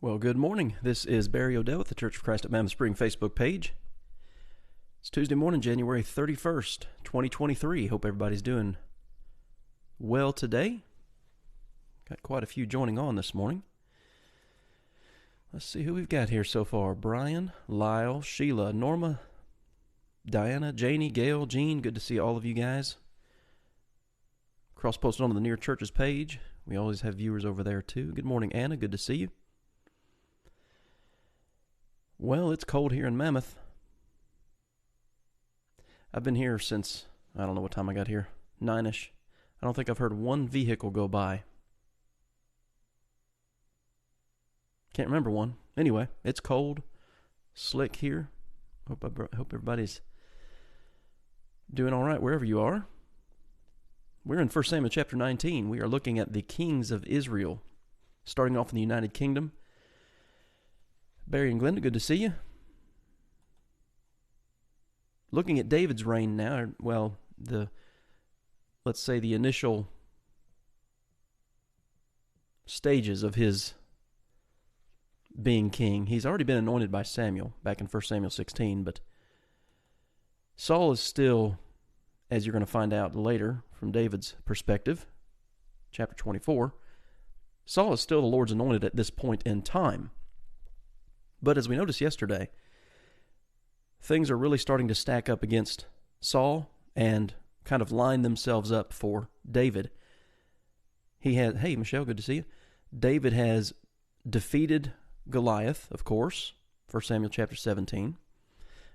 Well, good morning. This is Barry Odell with the Church of Christ at Mammoth Spring Facebook page. It's Tuesday morning, January 31st, 2023. Hope everybody's doing well today. Got quite a few joining on this morning. Let's see who we've got here so far. Brian, Lyle, Sheila, Norma, Diana, Janie, Gail, Jean. Good to see all of you guys. Cross-posted on the Near Churches page. We always have viewers over there too. Good morning, Anna. Good to see you. Well, it's cold here in Mammoth. I've been here since, I don't know what time I got here, 9-ish. I don't think I've heard one vehicle go by. Can't remember one. Anyway, it's cold, slick here. Hope everybody's doing all right wherever you are. We're in 1 Samuel chapter 19. We are looking at the kings of Israel, starting off in the United Kingdom. Barry and Glenda, good to see you. Looking at David's reign now, well, let's say the initial stages of his being king. He's already been anointed by Samuel back in 1 Samuel 16, but Saul is still, as you're going to find out later from David's perspective, chapter 24, Saul is still the Lord's anointed at this point in time. But as we noticed yesterday, things are really starting to stack up against Saul and kind of line themselves up for David. Hey, Michelle, good to see you. David has defeated Goliath, of course, 1 Samuel chapter 17.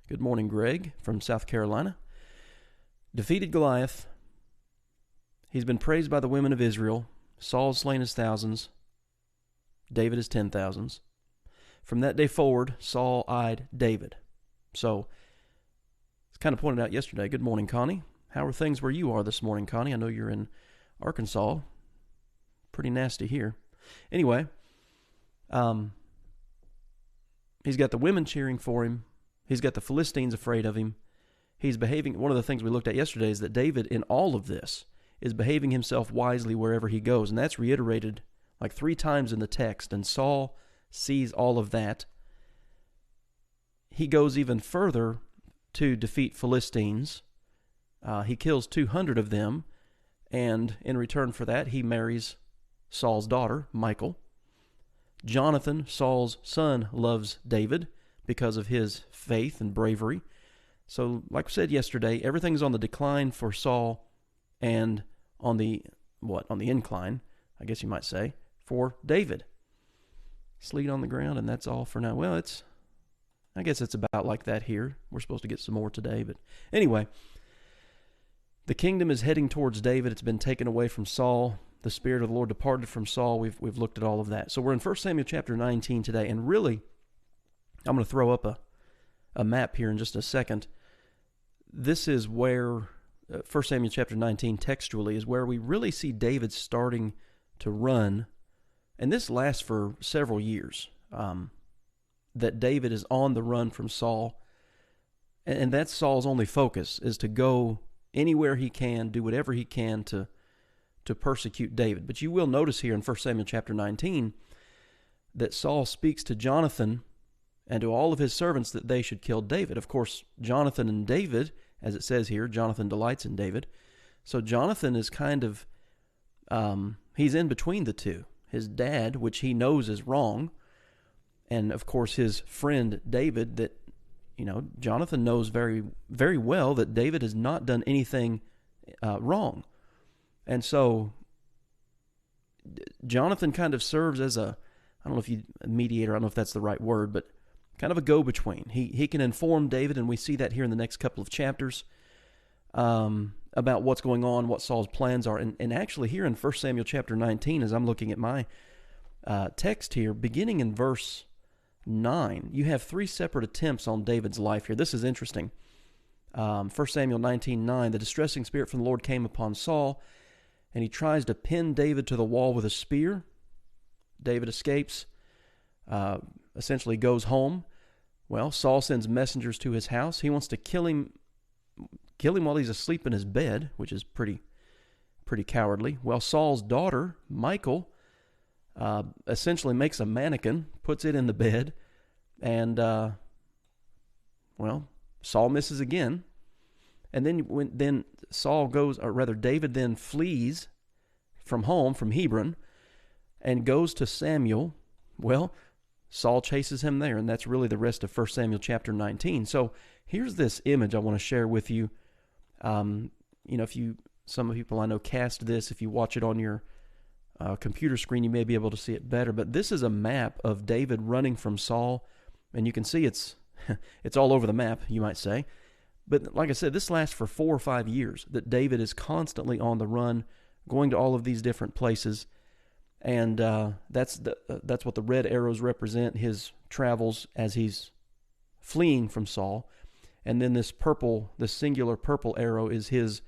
Good morning, Greg from South Carolina. Defeated Goliath. He's been praised by the women of Israel. Saul's slain his thousands. David his 10,000s. From that day forward, Saul eyed David. So, it's kind of pointed out yesterday. Good morning, Connie. How are things where you are this morning, Connie? I know you're in Arkansas. Pretty nasty here. Anyway, he's got the women cheering for him. He's got the Philistines afraid of him. He's behaving. One of the things we looked at yesterday is that David, in all of this, is behaving himself wisely wherever he goes. And that's reiterated like 3 times in the text. And Saul sees all of that. He goes even further to defeat Philistines. He kills 200 of them, and in return for that, he marries Saul's daughter, Michal. Jonathan, Saul's son, loves David because of his faith and bravery. So, like we said yesterday, everything's on the decline for Saul and on the incline, I guess you might say, for David. Sleet on the ground, and that's all for now. Well, I guess it's about like that here. We're supposed to get some more today, but anyway, the kingdom is heading towards David. It's been taken away from Saul. The Spirit of the Lord departed from Saul. We've looked at all of that. So we're in 1 Samuel chapter 19 today, and really, I'm going to throw up a map here in just a second. This is where 1 Samuel chapter 19 textually is where we really see David starting to run. And this lasts for several years, that David is on the run from Saul. And that's Saul's only focus, is to go anywhere he can, do whatever he can to persecute David. But you will notice here in 1 Samuel chapter 19 that Saul speaks to Jonathan and to all of his servants that they should kill David. Of course, Jonathan and David, as it says here, Jonathan delights in David. So Jonathan is kind of, he's in between the two. His dad, which he knows is wrong, and of course his friend David, that, Jonathan knows very, very well that David has not done anything wrong. And so Jonathan kind of serves as a mediator, I don't know if that's the right word, but kind of a go-between. He can inform David, and we see that here in the next couple of chapters, about what's going on, what Saul's plans are. And actually here in 1 Samuel chapter 19, as I'm looking at my text here, beginning in verse 9, you have 3 separate attempts on David's life here. This is interesting. 1 Samuel 19:9, the distressing spirit from the Lord came upon Saul, and he tries to pin David to the wall with a spear. David escapes, essentially goes home. Well, Saul sends messengers to his house. He wants to kill him while he's asleep in his bed, which is pretty cowardly. Well, Saul's daughter, Michal, essentially makes a mannequin, puts it in the bed, and, Saul misses again. And then Saul goes, or rather David then flees from home, from Hebron, and goes to Samuel. Well, Saul chases him there, and that's really the rest of 1 Samuel chapter 19. So here's this image I want to share with you. Some people I know cast this. If you watch it on your computer screen, you may be able to see it better. But this is a map of David running from Saul, and you can see it's all over the map, you might say. But like I said, this lasts for 4 or 5 years, that David is constantly on the run, going to all of these different places. And that's what the red arrows represent, his travels as he's fleeing from Saul. And then this singular purple arrow is his,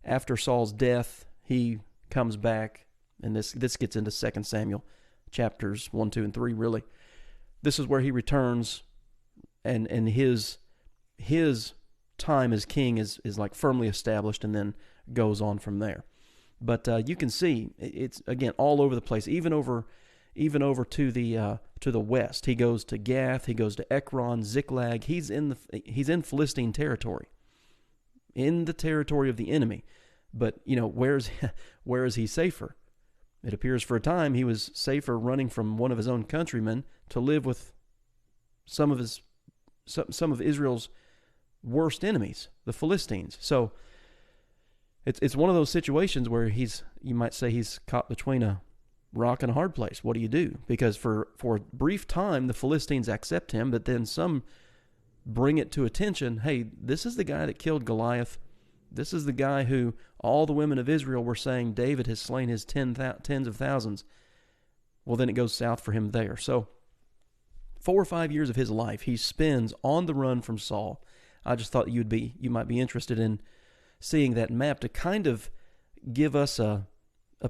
after Saul's death, he comes back. And this gets into 2 Samuel chapters 1, 2, and 3, really. This is where he returns, and his time as king is like firmly established, and then goes on from there. But you can see it's again all over the place, even over to the west. He goes to Gath, he goes to Ekron, Ziklag. He's in Philistine territory, in the territory of the enemy. But where is he safer? It appears for a time he was safer running from one of his own countrymen to live with some of Israel's worst enemies, the Philistines. So it's one of those situations where you might say he's caught between a rock and a hard place. What do you do? Because for a brief time the Philistines accept him, but then some bring it to attention, hey, this is the guy that killed Goliath. This is the guy who all the women of Israel were saying David has slain his tens of thousands. Well, then it goes south for him there. So 4 or 5 years of his life he spends on the run from Saul. I just thought you might be interested in seeing that map to kind of give us a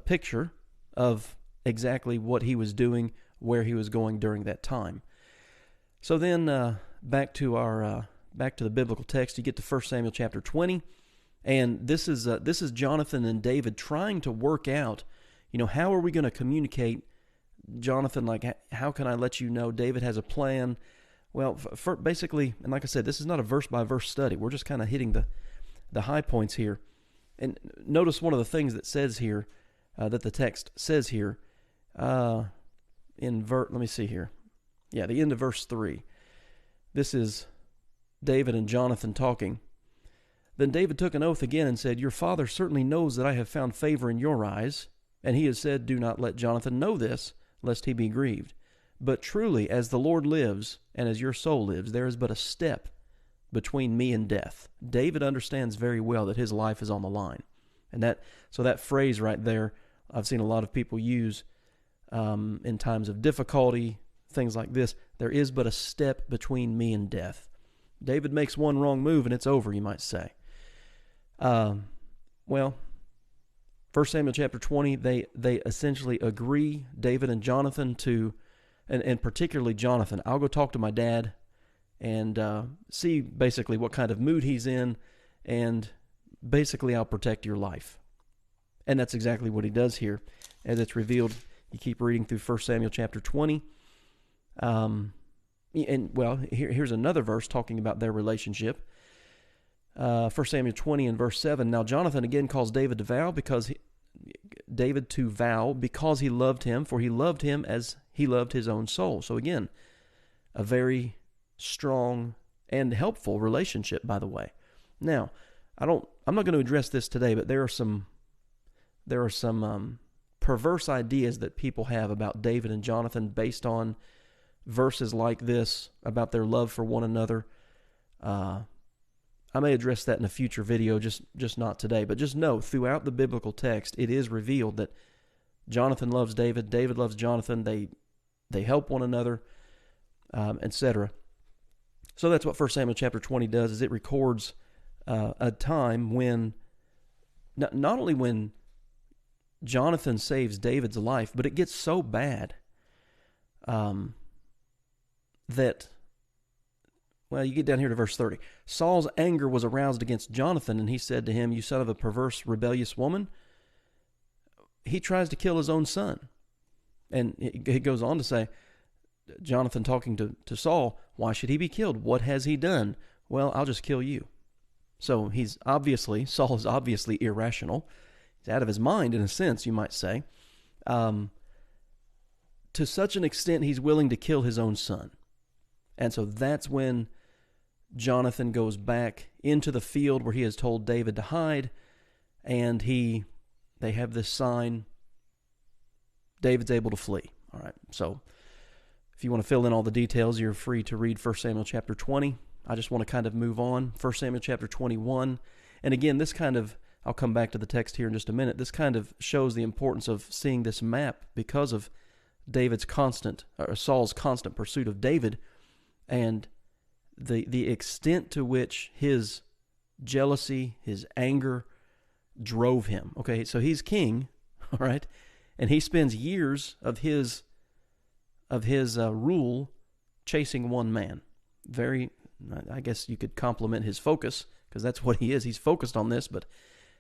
picture of exactly what he was doing, where he was going during that time. So then back to the biblical text, you get to 1 Samuel chapter 20, and this is Jonathan and David trying to work out, how are we going to communicate? Jonathan, like, how can I let you know? David has a plan. Well, basically, and like I said, this is not a verse-by-verse study. We're just kind of hitting the high points here. And notice one of the things that says here, that the text says here, let me see here. Yeah, the end of verse 3. This is David and Jonathan talking. Then David took an oath again and said, "Your father certainly knows that I have found favor in your eyes, and he has said, 'Do not let Jonathan know this, lest he be grieved.' But truly, as the Lord lives, and as your soul lives, there is but a step between me and death." David understands very well that his life is on the line. And that phrase right there, I've seen a lot of people use in times of difficulty, things like this. There is but a step between me and death. David makes one wrong move and it's over, you might say. 1 Samuel chapter 20, they essentially agree, David and Jonathan, and particularly Jonathan, I'll go talk to my dad and see basically what kind of mood he's in, and basically I'll protect your life. And that's exactly what he does here, as it's revealed. You keep reading through 1 Samuel chapter 20. Here's another verse talking about their relationship. 1 Samuel 20 and verse 7. Now Jonathan again calls David to vow because he loved him, for he loved him as he loved his own soul. So again, a very strong and helpful relationship, by the way. Now, I'm not going to address this today, but there are some perverse ideas that people have about David and Jonathan based on verses like this about their love for one another. I may address that in a future video, just not today. But just know, throughout the biblical text, it is revealed that Jonathan loves David, David loves Jonathan, they help one another, etc. So that's what 1 Samuel chapter 20 does, is it records a time when, not only when Jonathan saves David's life, but it gets so bad that, well, you get down here to verse 30. Saul's anger was aroused against Jonathan, and he said to him, "You son of a perverse, rebellious woman." He tries to kill his own son. And he goes on to say, Jonathan talking to Saul, why should he be killed? What has he done? Well, I'll just kill you. So Saul is obviously irrational. He's out of his mind in a sense, you might say. To such an extent, he's willing to kill his own son. And so that's when Jonathan goes back into the field where he has told David to hide, and they have this sign. David's able to flee. All right, so if you want to fill in all the details, you're free to read 1 Samuel chapter 20. I just want to kind of move on. 1 Samuel chapter 21. And again, this kind of, I'll come back to the text here in just a minute. This kind of shows the importance of seeing this map because of Saul's constant pursuit of David, and the extent to which his jealousy, his anger drove him. Okay, so he's king, all right, and he spends years of his rule chasing one man. I guess you could compliment his focus, because that's what he is. He's focused on this, but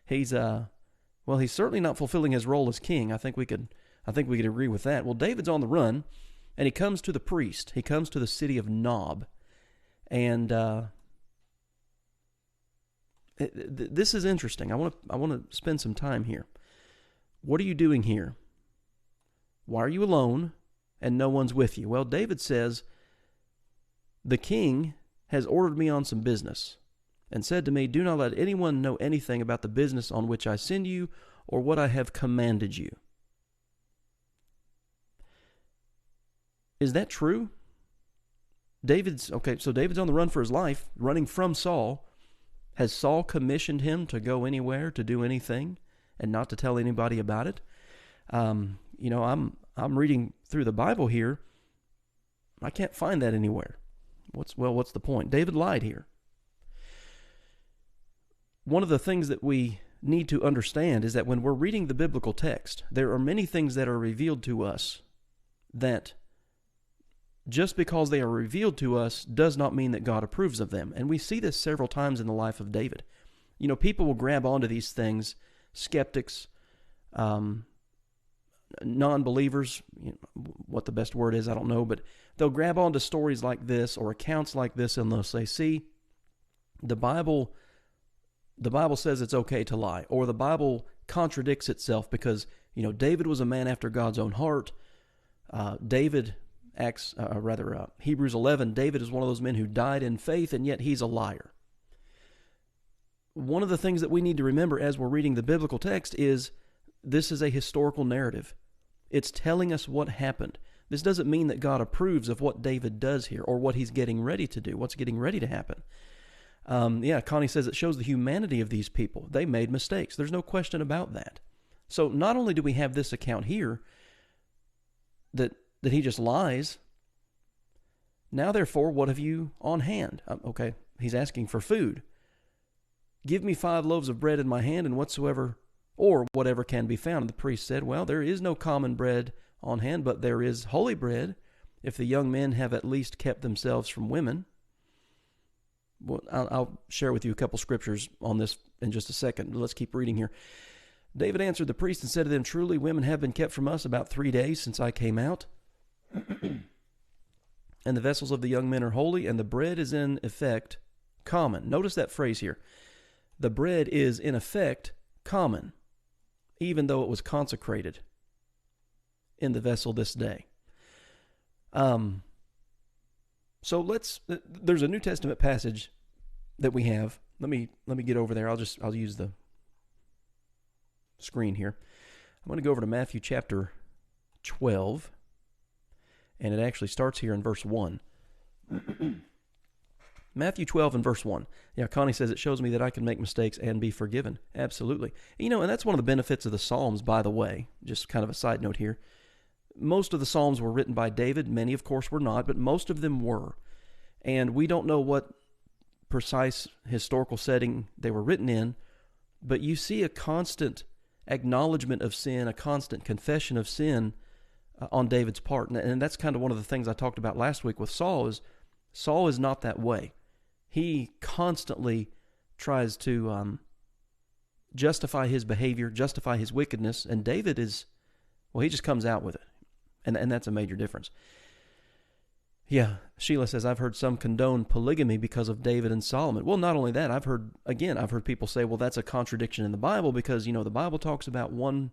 he's certainly not fulfilling his role as king. I think we could agree with that. Well, David's on the run, and he comes to the priest. He comes to the city of Nob, and this is interesting. I want to spend some time here. What are you doing here? Why are you alone and no one's with you? Well, David says, the king has ordered me on some business and said to me, do not let anyone know anything about the business on which I send you or what I have commanded you. Is that true? David's on the run for his life, running from Saul. Has Saul commissioned him to go anywhere, to do anything, and not to tell anybody about it? I'm reading through the Bible here. I can't find that anywhere. What's the point? David lied here. One of the things that we need to understand is that when we're reading the biblical text, there are many things that are revealed to us that just because they are revealed to us does not mean that God approves of them. And we see this several times in the life of David. People will grab onto these things, skeptics, non-believers, what the best word is, I don't know, but they'll grab onto stories like this or accounts like this, and they'll say, see, the Bible says it's okay to lie, or the Bible contradicts itself because, David was a man after God's own heart. Hebrews 11, David is one of those men who died in faith, and yet he's a liar. One of the things that we need to remember as we're reading the biblical text is this is a historical narrative. It's telling us what happened. This doesn't mean that God approves of what David does here or what he's getting ready to do, what's getting ready to happen. Connie says it shows the humanity of these people. They made mistakes. There's no question about that. So not only do we have this account here that he just lies, now therefore, what have you on hand? Okay, he's asking for food. Give me 5 loaves of bread in my hand and whatever can be found. And the priest said, well, there is no common bread on hand, but there is holy bread, if the young men have at least kept themselves from women. Well, I'll share with you a couple scriptures on this in just a second. Let's keep reading here. David answered the priest and said to them, truly, women have been kept from us about 3 days since I came out. And the vessels of the young men are holy, and the bread is in effect common. Notice that phrase here. The bread is in effect common, even though it was consecrated in the vessel this day. So there's a New Testament passage that we have. Let me get over there. I'll use the screen here. I'm going to go over to Matthew chapter 12, and it actually starts here in verse 1. Matthew 12 and verse 1. Yeah, Connie says it shows me that I can make mistakes and be forgiven. Absolutely. And that's one of the benefits of the Psalms, by the way. Just kind of a side note here. Most of the Psalms were written by David. Many, of course, were not, but most of them were. And we don't know what precise historical setting they were written in, but you see a constant acknowledgement of sin, a constant confession of sin on David's part. And that's kind of one of the things I talked about last week with Saul is not that way. He constantly tries to justify his behavior, justify his wickedness, and David he just comes out with it. And that's a major difference. Yeah, Sheila says, I've heard some condone polygamy because of David and Solomon. Well, not only that, I've heard people say, well, that's a contradiction in the Bible because, the Bible talks about one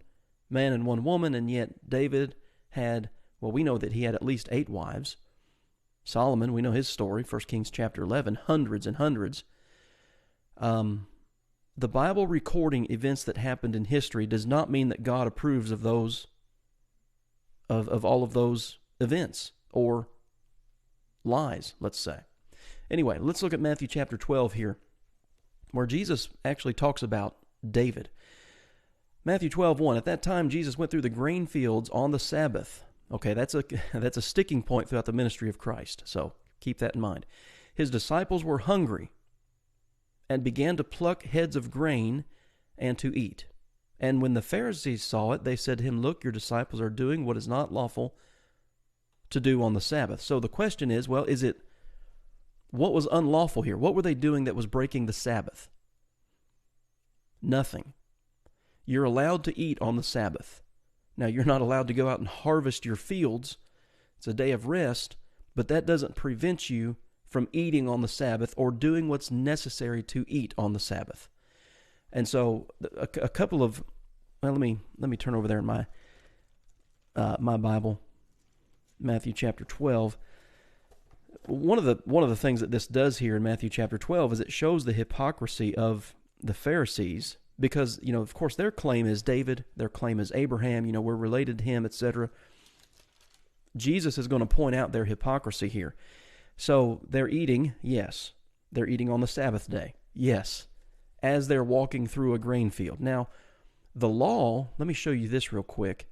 man and one woman, and yet David had, well, we know that he had at least 8 wives. Solomon, we know his story, 1 Kings chapter 11, hundreds and hundreds. The Bible recording events that happened in history does not mean that God approves of those, of all of those events, or lies, let's say. Anyway, let's look at Matthew chapter 12 here, where Jesus actually talks about David. Matthew 12:1, at that time Jesus went through the grain fields on the Sabbath. Okay, that's a sticking point throughout the ministry of Christ, so keep that in mind. His disciples were hungry and began to pluck heads of grain and to eat. And when the Pharisees saw it, they said to him, look, your disciples are doing what is not lawful to do on the Sabbath. So the question is, well, what was unlawful here? What were they doing that was breaking the Sabbath? Nothing. You're allowed to eat on the Sabbath. Now, you're not allowed to go out and harvest your fields. It's a day of rest, but that doesn't prevent you from eating on the Sabbath or doing what's necessary to eat on the Sabbath. And so a couple of, well, let me turn over there in my Bible, Matthew chapter 12. One of the things that this does here in Matthew chapter 12 is it shows the hypocrisy of the Pharisees, because, of course, their claim is David, their claim is Abraham, we're related to him, etc. Jesus is going to point out their hypocrisy here. So they're eating, yes. They're eating on the Sabbath day, yes, as they're walking through a grain field. Now, the law, let me show you this real quick.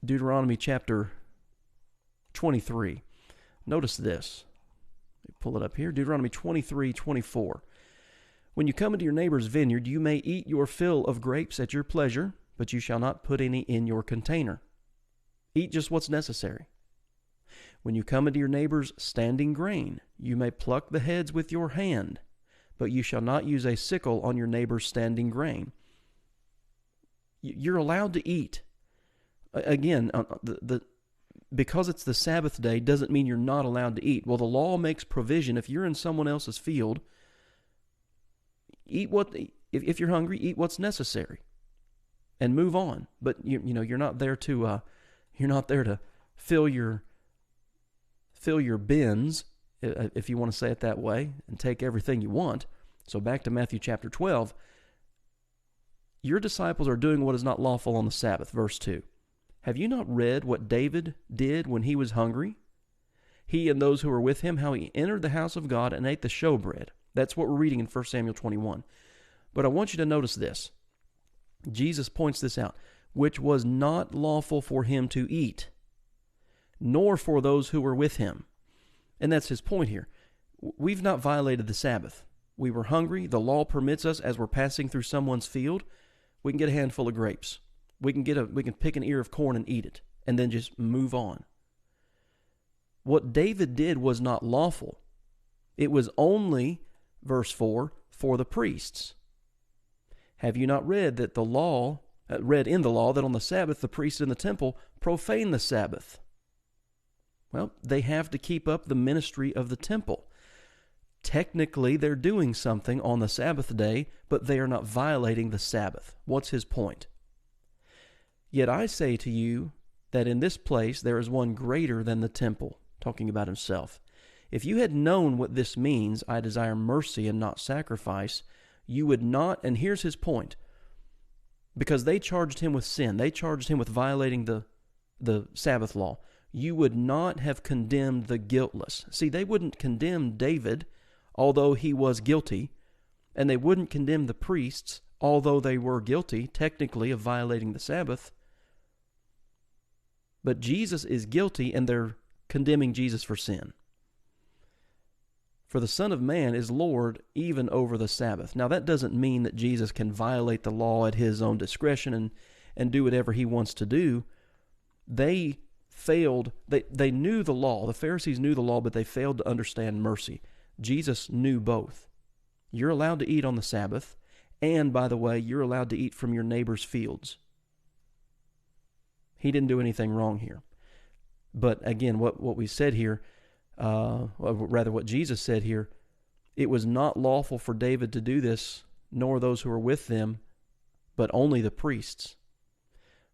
Deuteronomy chapter 23. Notice this. Let me pull it up here. Deuteronomy 23:24. When you come into your neighbor's vineyard, you may eat your fill of grapes at your pleasure, but you shall not put any in your container. Eat just what's necessary. When you come into your neighbor's standing grain, you may pluck the heads with your hand, but you shall not use a sickle on your neighbor's standing grain. You're allowed to eat. Again, because it's the Sabbath day doesn't mean you're not allowed to eat. Well, the law makes provision. If you're in someone else's field, if you're hungry, eat what's necessary, and move on. But you're not there to fill your bins, if you want to say it that way, and take everything you want. So back to Matthew chapter 12. Your disciples are doing what is not lawful on the Sabbath, verse 2. Have you not read what David did when he was hungry? He and those who were with him, how he entered the house of God and ate the showbread. That's what we're reading in 1 Samuel 21. But I want you to notice this. Jesus points this out, which was not lawful for him to eat, nor for those who were with him. And that's his point here. We've not violated the Sabbath. We were hungry. The law permits us, as we're passing through someone's field, we can get a handful of grapes. We can pick an ear of corn and eat it, and then just move on. What David did was not lawful. It was only, verse 4, for the priests. Have you not read that read in the law that on the Sabbath the priests in the temple profane the Sabbath? Well, they have to keep up the ministry of the temple. Technically, they're doing something on the Sabbath day, but they are not violating the Sabbath. What's his point? Yet I say to you that in this place there is one greater than the temple, talking about himself. If you had known what this means, I desire mercy and not sacrifice, you would not, and here's his point, because they charged him with sin, they charged him with violating the Sabbath law, you would not have condemned the guiltless. See, they wouldn't condemn David, although he was guilty, and they wouldn't condemn the priests, although they were guilty, technically, of violating the Sabbath. But Jesus is guilty, and they're condemning Jesus for sin. For the Son of Man is Lord even over the Sabbath. Now, that doesn't mean that Jesus can violate the law at his own discretion and do whatever he wants to do. They failed. They knew the law. The Pharisees knew the law, but they failed to understand mercy. Jesus knew both. You're allowed to eat on the Sabbath, and, by the way, you're allowed to eat from your neighbor's fields. He didn't do anything wrong here. But again, what we said here, or rather what Jesus said here, it was not lawful for David to do this, nor those who were with them, but only the priests.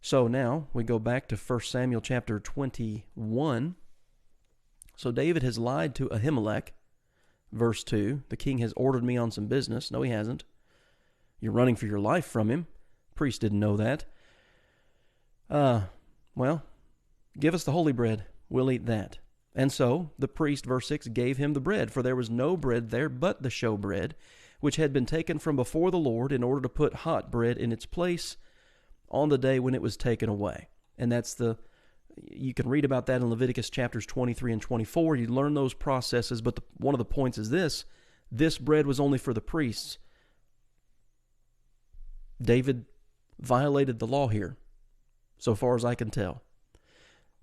So now we go back to 1 Samuel chapter 21. So David has lied to Ahimelech. Verse 2, the king has ordered me on some business. No, he hasn't. You're running for your life from him. Priest didn't know that. Well, give us the holy bread. We'll eat that. And so the priest, verse 6, gave him the bread, for there was no bread there but the showbread, which had been taken from before the Lord in order to put hot bread in its place on the day when it was taken away. And that's you can read about that in Leviticus chapters 23 and 24. You learn those processes, but one of the points is this bread was only for the priests. David violated the law here, so far as I can tell.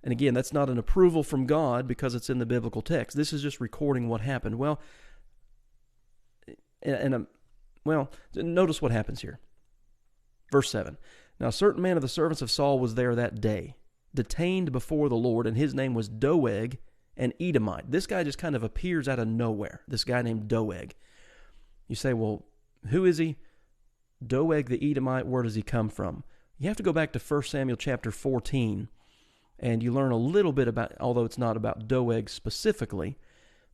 And again, that's not an approval from God because it's in the biblical text. This is just recording what happened. Well, notice what happens here. Verse 7. Now a certain man of the servants of Saul was there that day, detained before the Lord, and his name was Doeg, an Edomite. This guy just kind of appears out of nowhere, this guy named Doeg. You say, well, who is he? Doeg the Edomite, where does he come from? You have to go back to 1 Samuel chapter 14, and you learn a little bit about, although it's not about Doeg specifically,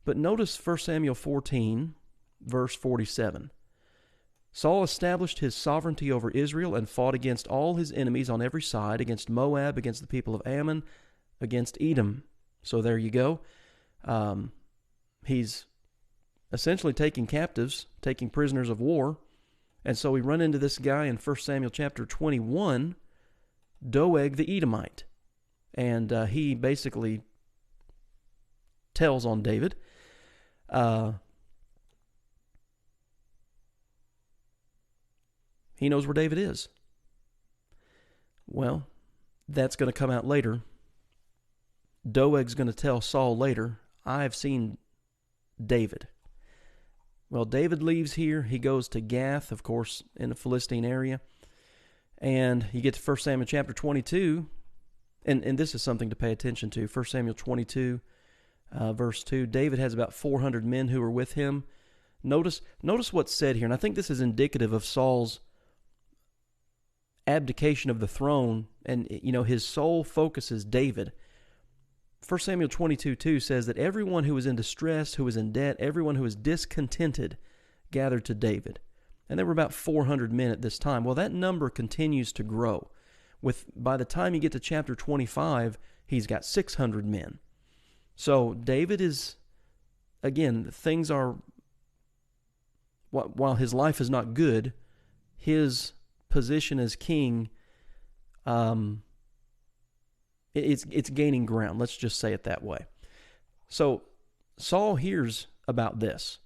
but notice 1 Samuel 14, verse 47. Saul established his sovereignty over Israel and fought against all his enemies on every side, against Moab, against the people of Ammon, against Edom. So there you go. He's essentially taking captives, taking prisoners of war. And so we run into this guy in 1 Samuel chapter 21, Doeg the Edomite. And he basically tells on David. He knows where David is. Well, that's going to come out later. Doeg's going to tell Saul later, I have seen David. Well, David leaves here. He goes to Gath, of course, in the Philistine area. And you get to 1 Samuel chapter 22, and this is something to pay attention to. 1 Samuel 22, verse 2, David has about 400 men who are with him. Notice what's said here, and I think this is indicative of Saul's abdication of the throne, and his sole focus is David. 1 Samuel 22:2 says that everyone who was in distress, who was in debt, everyone who was discontented gathered to David. And there were about 400 men at this time. Well, that number continues to grow. By the time you get to chapter 25, he's got 600 men. So David is, again, things are, while his life is not good, his position as king, it's gaining ground. Let's just say it that way. So Saul hears about this.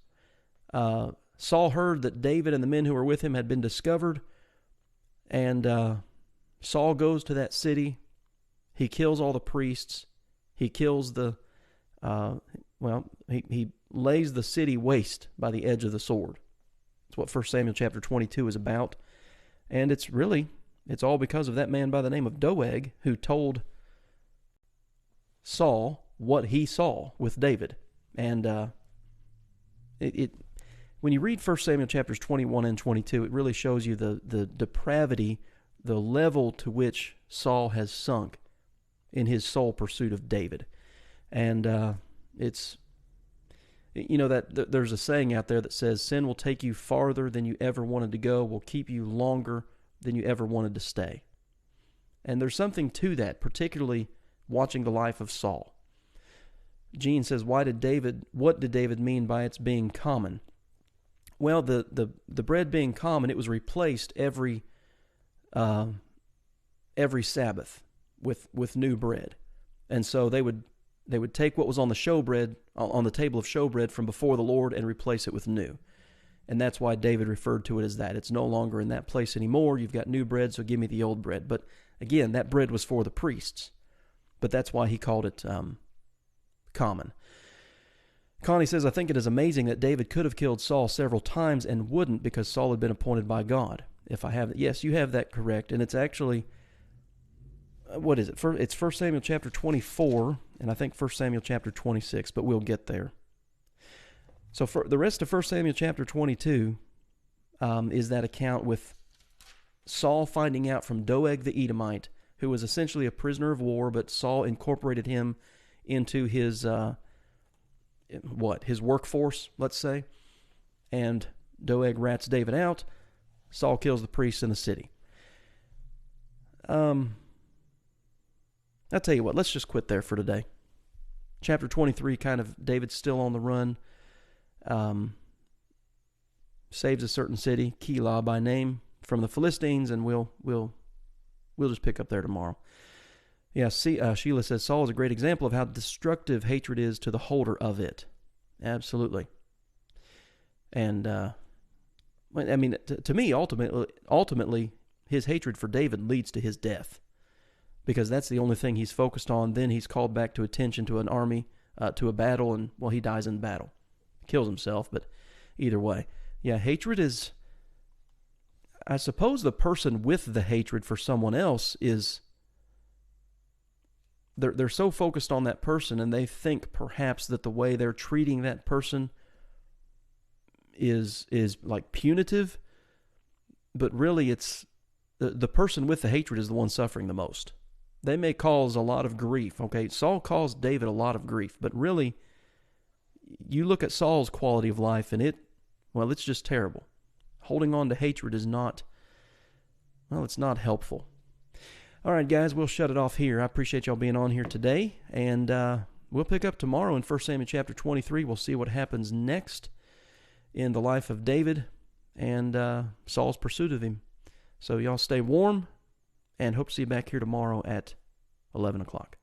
Saul heard that David and the men who were with him had been discovered, and Saul goes to that city. He kills all the priests. He kills he lays the city waste by the edge of the sword. That's what 1 Samuel chapter 22 is about. And it's all because of that man by the name of Doeg who told Saul what he saw with David. And when you read 1 Samuel chapters 21 and 22, it really shows you the depravity, the level to which Saul has sunk in his sole pursuit of David. And it's, there's a saying out there that says, sin will take you farther than you ever wanted to go, will keep you longer than you ever wanted to stay. And there's something to that, particularly watching the life of Saul. Gene says, what did David mean by its being common? Well, the bread being common, it was replaced every Sabbath with new bread. And so they would take what was on the showbread, on the table of showbread from before the Lord, and replace it with new. And that's why David referred to it as that. It's no longer in that place anymore. You've got new bread, so give me the old bread. But again, that bread was for the priests. But that's why he called it common. Connie says, I think it is amazing that David could have killed Saul several times and wouldn't because Saul had been appointed by God. If I have it, yes, you have that correct. And it's actually, what is it? It's 1 Samuel chapter 24, and I think 1 Samuel chapter 26, but we'll get there. So for the rest of 1 Samuel chapter 22 is that account with Saul finding out from Doeg the Edomite, who was essentially a prisoner of war, but Saul incorporated him into his his workforce, let's say. And Doeg rats David out. Saul kills the priests in the city. I'll tell you what, let's just quit there for today. Chapter 23, kind of David's still on the run. Saves a certain city, Keilah by name, from the Philistines, and we'll just pick up there tomorrow. Yeah, Sheila says, Saul is a great example of how destructive hatred is to the holder of it. Absolutely. And, I mean, to me, ultimately, his hatred for David leads to his death, because that's the only thing he's focused on. Then he's called back to attention to an army, to a battle, and, well, he dies in battle. Kills himself, but either way. Yeah, hatred is, I suppose the person with the hatred for someone else is, they're so focused on that person, and they think perhaps that the way they're treating that person is like punitive, but really it's the person with the hatred is the one suffering the most. They may cause a lot of grief. Okay, Saul caused David a lot of grief, but really, you look at Saul's quality of life, and it's just terrible. Holding on to hatred is not, it's not helpful. All right, guys, we'll shut it off here. I appreciate y'all being on here today, and we'll pick up tomorrow in 1 Samuel chapter 23. We'll see what happens next in the life of David and Saul's pursuit of him. So y'all stay warm, and hope to see you back here tomorrow at 11 o'clock.